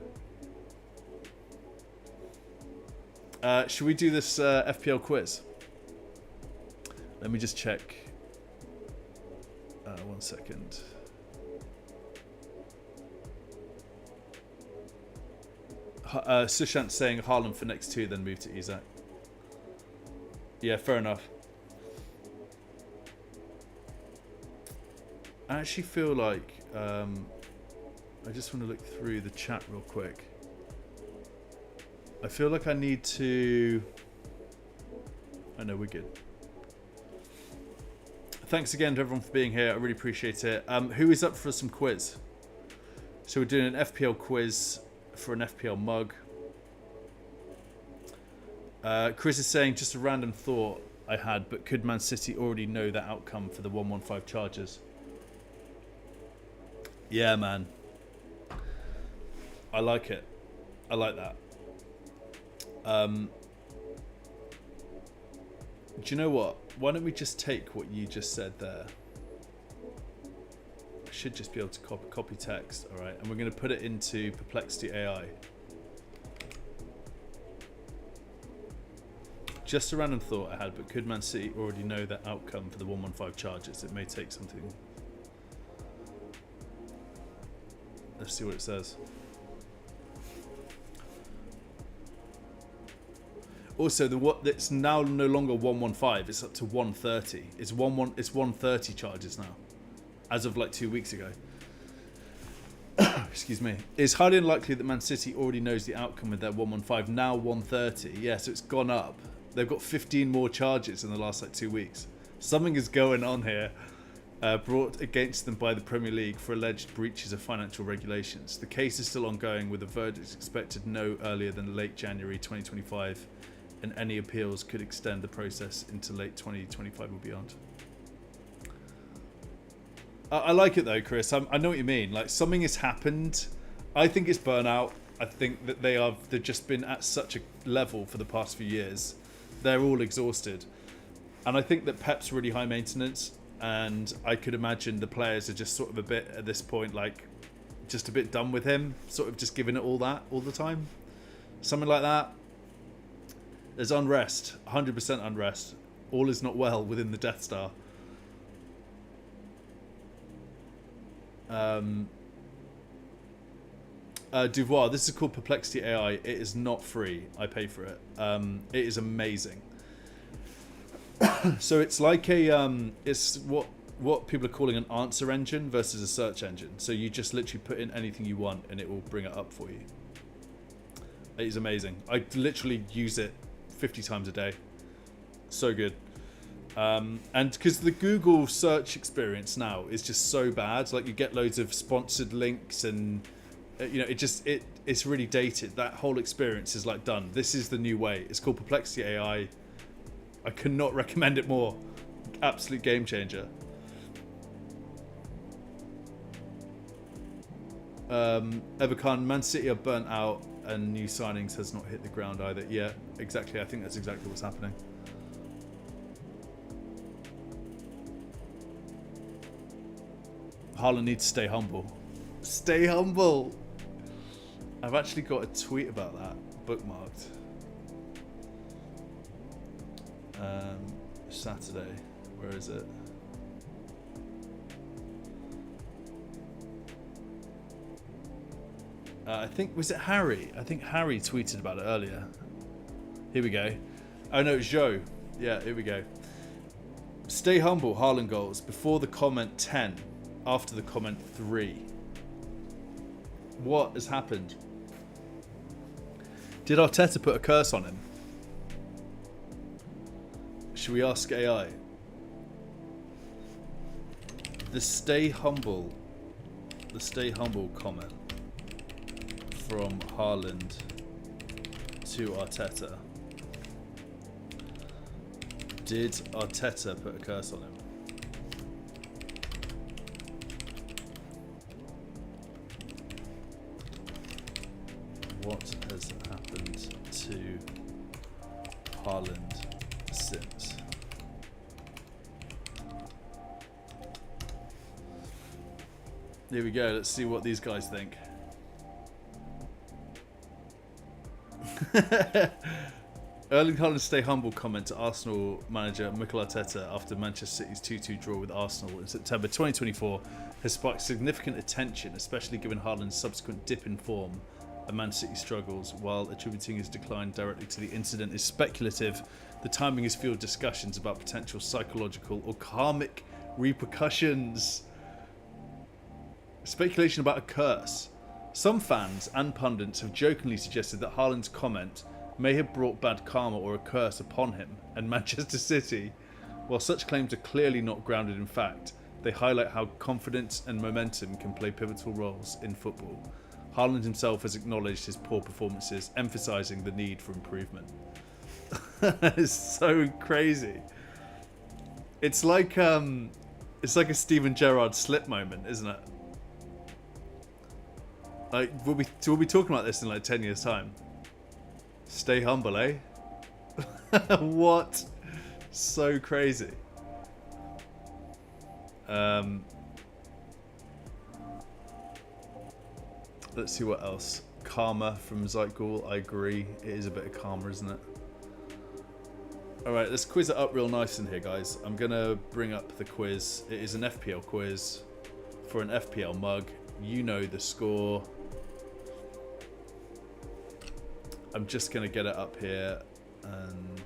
Should we do this FPL quiz? Let me just check. 1 second. Sushant's saying Haaland for next 2, then move to Isak. Yeah, fair enough. I actually feel like I just want to look through the chat real quick. I feel like I need to... I know we're good. Thanks again to everyone for being here. I really appreciate it. Who is up for some quiz? So we're doing an FPL quiz for an FPL mug. Chris is saying, just a random thought I had, but could Man City already know the outcome for the 115 Chargers? Yeah, man. I like it. I like that. Do you know what? Why don't we just take what you just said there? should just be able to copy text. All right, and we're going to put it into Perplexity AI. Just a random thought I had, but could Man City already know the outcome for the 115 charges? It may take something. Let's see what it says. Also, it's now no longer 115. It's up to 130. It's 130 charges now, as of like 2 weeks ago. Excuse me. It's highly unlikely that Man City already knows the outcome of their 115. Now 130. Yeah, so it's gone up. They've got 15 more charges in the last like 2 weeks. Something is going on here, brought against them by the Premier League for alleged breaches of financial regulations. The case is still ongoing, with a verdict expected no earlier than late January 2025, and any appeals could extend the process into late 2025 or beyond. I like it though, Chris. I know what you mean. Like, something has happened. I think it's burnout. I think that they've just been at such a level for the past few years. They're all exhausted, and I think that Pep's really high maintenance, and I could imagine the players are just sort of a bit at this point, like, just a bit done with him, sort of just giving it all that all the time, something like that. There's unrest, 100% unrest. All is not well within the Death Star. Duvoir, this is called Perplexity AI. It is not free. I pay for it. It is amazing. So it's like a it's what people are calling an answer engine versus a search engine. So you just literally put in anything you want and it will bring it up for you. It is amazing. I literally use it 50 times a day. So good. And because the Google search experience now is just so bad, like you get loads of sponsored links and you know, it's really dated. That whole experience is like done. This is the new way. It's called Perplexity AI. I cannot recommend it more. Absolute game changer. Evercon, Man City are burnt out and new signings has not hit the ground either. Yeah, exactly. I think that's exactly what's happening. Haaland needs to stay humble. Stay humble. I've actually got a tweet about that bookmarked. Saturday. Where is it? I think, was it Harry? I think Harry tweeted about it earlier. Here we go. Oh no, Joe. Yeah, here we go. Stay humble, Haaland goals. Before the comment 10. After the comment 3. What has happened? Did Arteta put a curse on him? Should we ask AI? The stay humble comment from Haaland to Arteta. Did Arteta put a curse on him? What has happened to Haaland since? Here we go. Let's see what these guys think. Erling Haaland's stay humble comment to Arsenal manager Mikel Arteta after Manchester City's 2-2 draw with Arsenal in September 2024 has sparked significant attention, especially given Haaland's subsequent dip in form and Man City struggles. While attributing his decline directly to the incident is speculative, the timing has fueled discussions about potential psychological or karmic repercussions. Speculation about a curse. Some fans and pundits have jokingly suggested that Haaland's comment may have brought bad karma or a curse upon him and Manchester City. While such claims are clearly not grounded in fact, they highlight how confidence and momentum can play pivotal roles in football. Haaland himself has acknowledged his poor performances, emphasising the need for improvement. It's so crazy. It's like a Steven Gerrard slip moment, isn't it? Like, we'll be talking about this in like 10 years' time. Stay humble, eh? What? So crazy. Let's see what else. Karma from Zytgul. I agree. It is a bit of karma, isn't it? Alright, let's quiz it up real nice in here, guys. I'm going to bring up the quiz. It is an FPL quiz for an FPL mug. You know the score. I'm just going to get it up here and...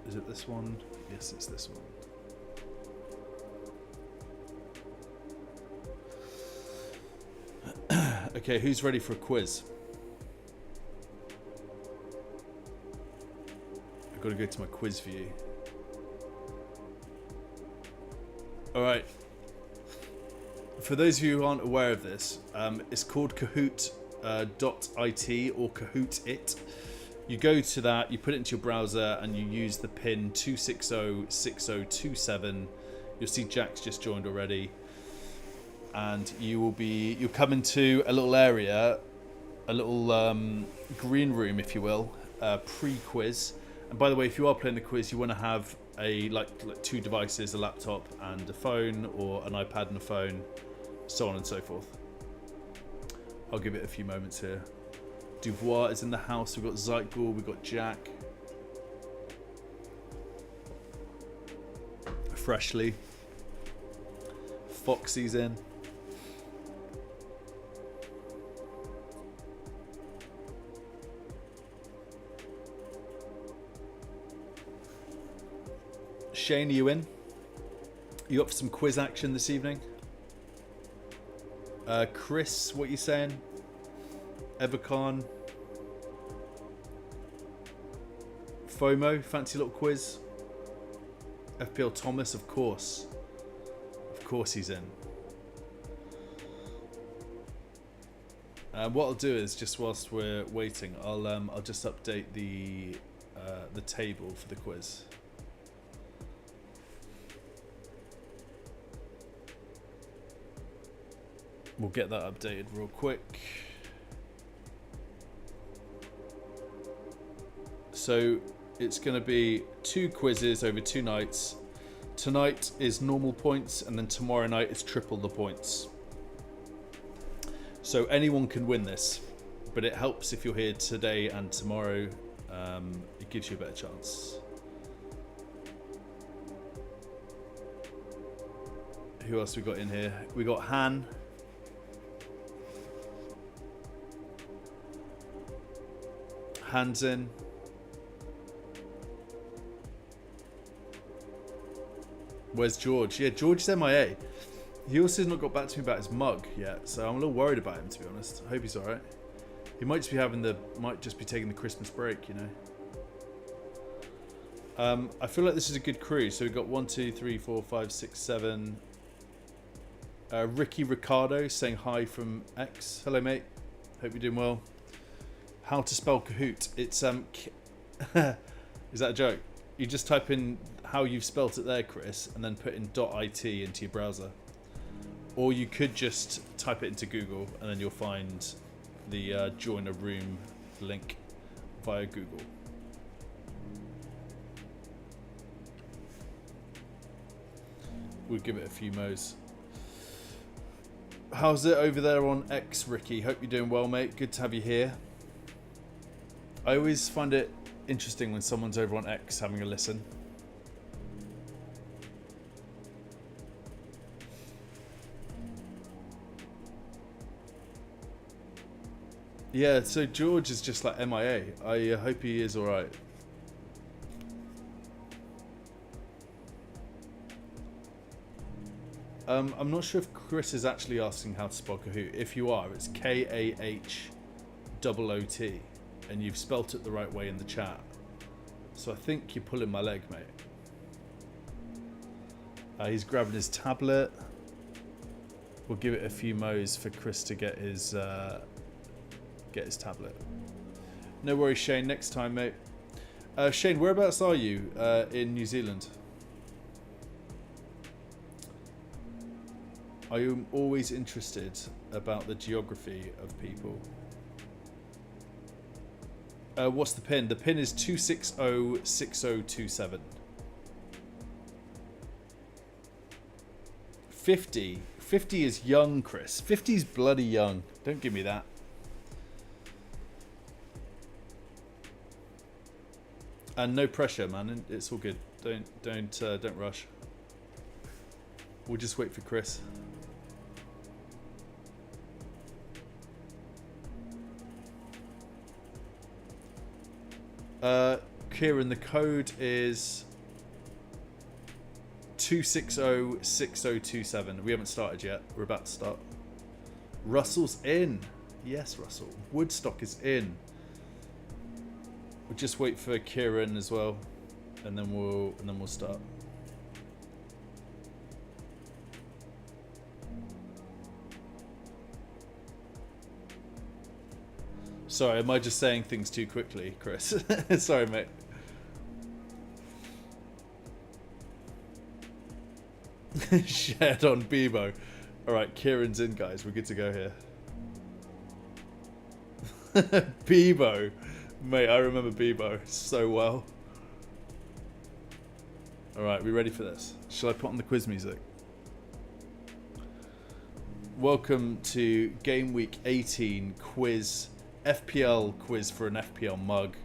Is it this one? Yes, it's this one. Okay, who's ready for a quiz? I've got to go to my quiz view. Alright. For those of you who aren't aware of this, it's called Kahoot.it or Kahoot It. You go to that, you put it into your browser, and you use the pin 2606027. You'll see Jack's just joined already. And you'll come into a little area, a little green room, if you will, pre-quiz. And by the way, if you are playing the quiz, you want to have a like 2 devices, a laptop and a phone, or an iPad and a phone, so on and so forth. I'll give it a few moments here. Duvois is in the house. We've got Zytgul, we've got Jack, Freshly, Foxy's in. Shane, are you in? You up for some quiz action this evening? Chris, what are you saying? Evercon. FOMO, fancy little quiz. FPL Thomas, of course. Of course he's in. What I'll do is, just whilst we're waiting, I'll just update the table for the quiz. We'll get that updated real quick. So it's going to be 2 quizzes over 2 nights. Tonight is normal points, and then tomorrow night is triple the points. So anyone can win this, but it helps if you're here today and tomorrow. It gives you a better chance. Who else we got in here? We got Han. Hands in. Where's George? Yeah, George's MIA. He also has not got back to me about his mug yet, so I'm a little worried about him, to be honest. I hope he's alright. He might just be taking the Christmas break, you know. I feel like this is a good crew. So we've got 1, 2, 3, 4, 5, 6, 7. Ricky Ricardo saying hi from X. Hello, mate. Hope you're doing well. How to spell Kahoot? It's is that a joke? You just type in how you've spelt it there, Chris, and then put in .it into your browser. Or you could just type it into Google, and then you'll find the join a room link via Google. We'll give it a few mo's. How's it over there on X, Ricky? Hope you're doing well, mate. Good to have you here. I always find it interesting when someone's over on X having a listen. Yeah, so George is just like MIA. I hope he is alright. I'm not sure if Chris is actually asking how to spell Kahoot. If you are, it's K-A-H-O-O-T. And you've spelt it the right way in the chat. So I think you're pulling my leg, mate. He's grabbing his tablet. We'll give it a few mo's for Chris to get his tablet. No worries, Shane. Next time, mate. Shane, whereabouts are you in New Zealand? I am always interested about the geography of people. What's the pin? The pin is 2606027. 50. 50 is young, Chris. 50 is bloody young. Don't give me that. And no pressure, man. It's all good. Don't rush. We'll just wait for Chris. Kieran, the code is 2606027. We haven't started yet. We're about to start. Russell's in. Yes, Russell. Woodstock is in. We'll just wait for Kieran as well, and then we'll start. Sorry, am I just saying things too quickly, Chris? Sorry, mate. Shared on Bebo. Alright, Kieran's in, guys. We're good to go here. Bebo. Mate, I remember Bebo so well. Alright, we ready for this? Shall I put on the quiz music? Welcome to Game Week 18 Quiz. FPL Quiz for an FPL mug.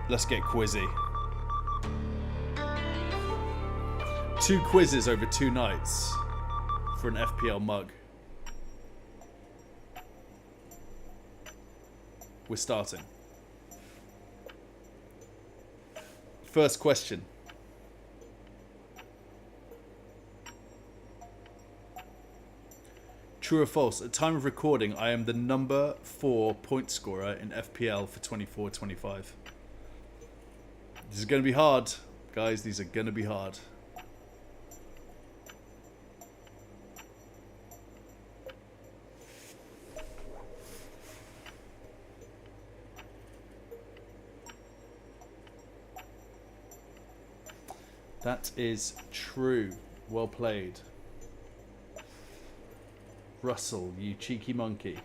Let's get quizzy. 2 quizzes over 2 nights for an FPL mug. We're starting. First question. True or false? At time of recording, I am the number 4 point scorer in FPL for 24-25. This is going to be hard. Guys, these are going to be hard. That is true. Well played. Russell, you cheeky monkey.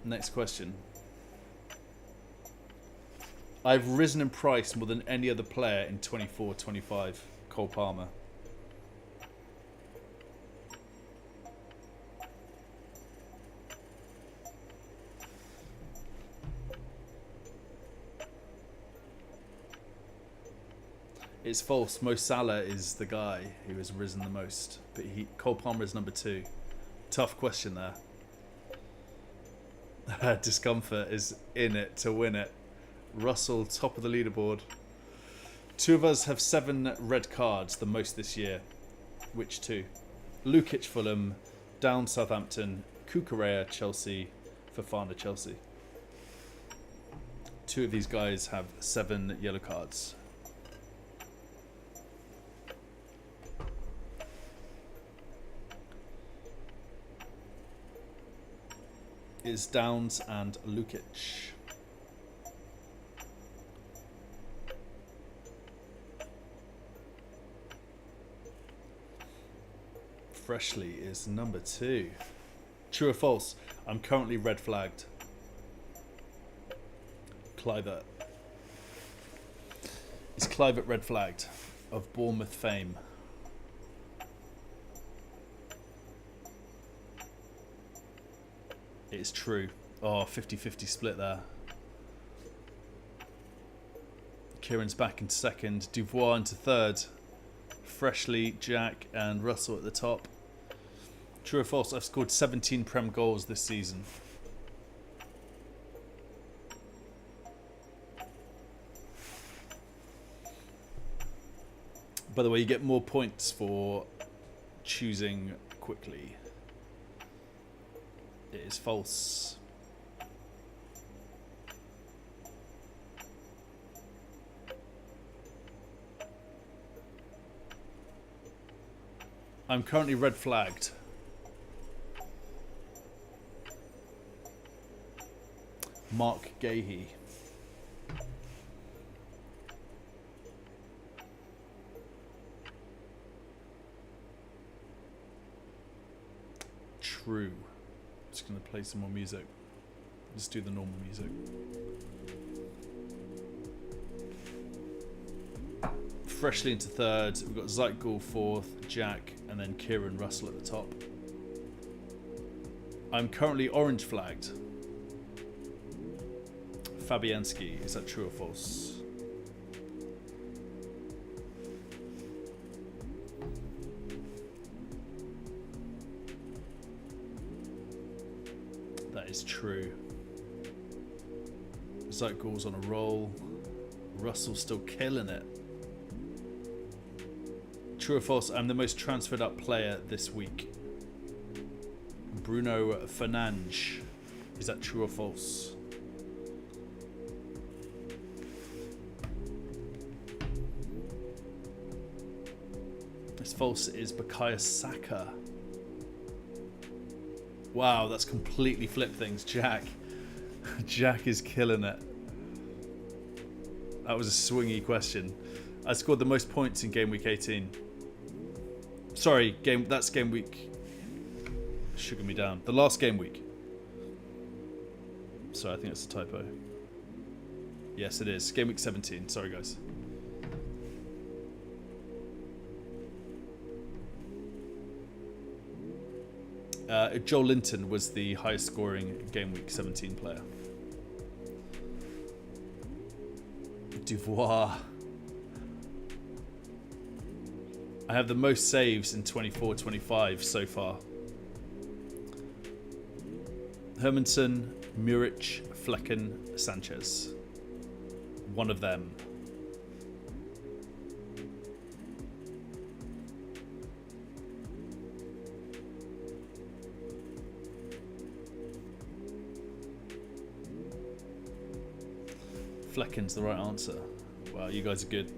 Next question. I've risen in price more than any other player in 24-25. Cole Palmer. It's false. Mo Salah is the guy who has risen the most, but Cole Palmer is number 2. Tough question there. Discomfort is in it to win it. Russell, top of the leaderboard. 2 of us have 7 red cards, the most this year. Which 2? Lukic, Fulham, Down, Southampton, Kukurea, Chelsea, Fofana, Chelsea. 2 of these guys have 7 yellow cards. Is Downs and Lukic. Freshly is number 2. True or false? I'm currently red flagged. Clivert. Is Clivert red flagged? Of Bournemouth fame. It is true. Oh, 50-50 split there. Kieran's back into second. Dubois into third. Freshly, Jack and Russell at the top. True or false? I've scored 17 Prem goals this season. By the way, you get more points for choosing quickly. It is false. I'm currently red flagged. Mark Gahey. True. Just gonna play some more music. Just do the normal music. freshly into third. We've got Zeitgul fourth, Jack, and then Kieran Russell at the top. I'm currently orange flagged. Fabianski, is that true or false? That is true. Zeitgul's on a roll. Russell's still killing it. True or false? I'm the most transferred up player this week. Bruno Fernandes. Is that true or false? It's false. It is Bukayo Saka. Wow, that's completely flipped things. Jack. Jack is killing it. That was a swingy question. I scored the most points in game week 18. Sorry, that's game week. Sugar me down. The last game week. Sorry, I think it's a typo. Yes, it is. Game week 17. Sorry, guys. Joel Linton was the highest scoring game week 17 player. Duvois. I have the most saves in 24-25 so far. Hermanson, Muric, Flecken, Sanchez. One of them. Flecken's the right answer. Wow, you guys are good.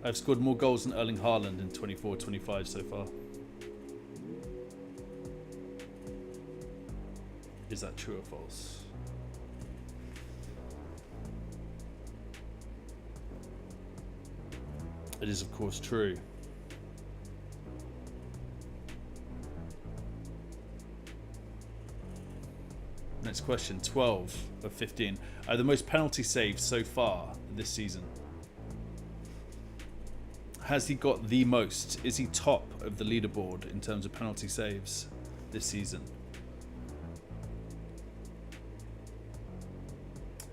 I've scored more goals than Erling Haaland in 24-25 so far. Is that true or false? It is, of course, true. Next question, 12 of 15. The most penalty saves so far this season. Has he got the most? Is he top of the leaderboard in terms of penalty saves this season?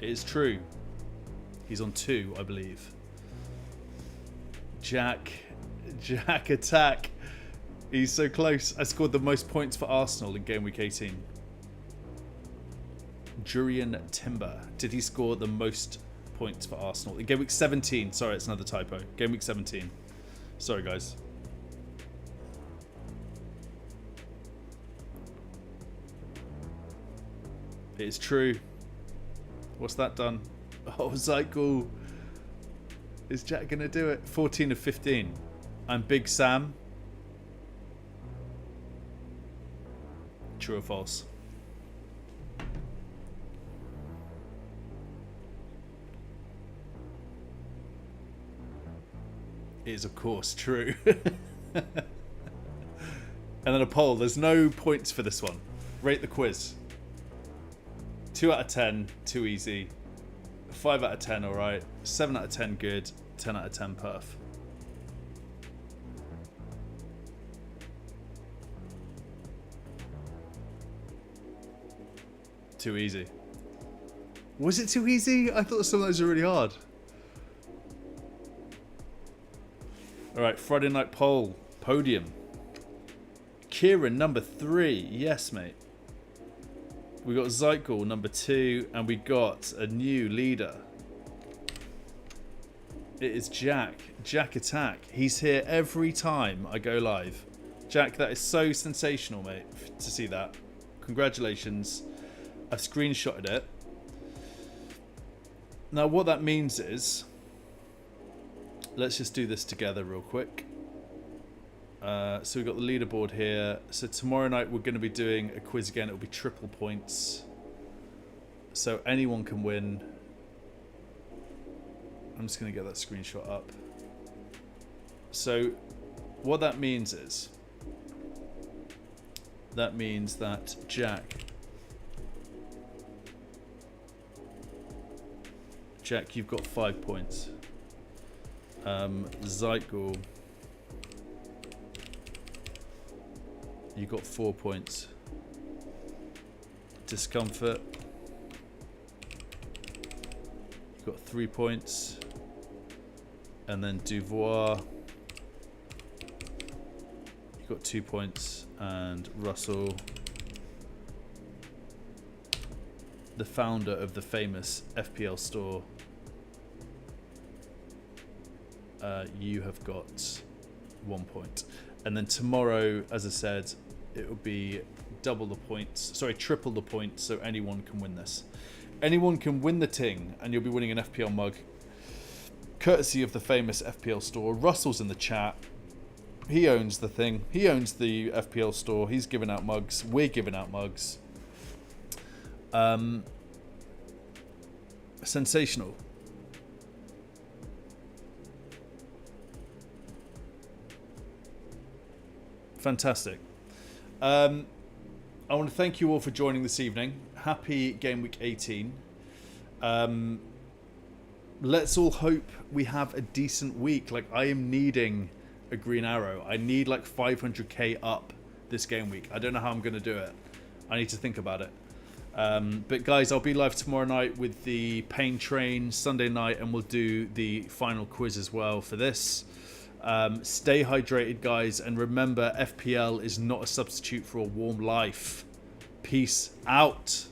It is true. He's on 2, I believe. Jack attack. He's so close. I scored the most points for Arsenal in game week 18. Jurian Timber. Did he score the most points for Arsenal in game week 17? Sorry, it's another typo. Game week 17. Sorry, guys. It is true. What's that done? Oh, Zeitgul. Is Jack going to do it? 14 of 15. I'm Big Sam. True or false? It is, of course, true. And then a poll. There's no points for this one. Rate the quiz. 2 out of 10, too easy. 5 out of 10, alright. 7 out of 10, good. 10 out of 10, perf. Too easy. Was it too easy? I thought some of those were really hard. Alright, Friday night poll. Podium. Kieran, number 3. Yes, mate. We got Zeitgul, number 2. And we got a new leader. It is Jack. Jack Attack. He's here every time I go live. Jack, that is so sensational, mate, to see that. Congratulations. I've screenshotted it. Now, what that means is... Let's just do this together real quick. So we've got the leaderboard here. So tomorrow night we're going to be doing a quiz again. It'll be triple points. So anyone can win. I'm just going to get that screenshot up. So what that means is... That means that Jack Jack, you've got 5 points. Zytgul, you got 4 points. Discomfort, you got 3 points. And then Duvoir, you got 2 points. And Russell, the founder of the famous FPL store, you have got 1 point. And then tomorrow, as I said, it will be triple the points, so anyone can win this. Anyone can win the ting, and you'll be winning an FPL mug, courtesy of the famous FPL store. Russell's in the chat. He owns the thing. He owns the FPL store. He's giving out mugs. We're giving out mugs. Sensational. Fantastic. I want to thank you all for joining this evening. Happy Game Week 18. Let's all hope we have a decent week. Like, I am needing a green arrow. I need like 500k up this game week. I don't know how I'm going to do it. I need to think about it. But guys, I'll be live tomorrow night with the Pain Train, Sunday night, and we'll do the final quiz as well for this. Stay hydrated, guys, and remember, FPL is not a substitute for a warm life. Peace out.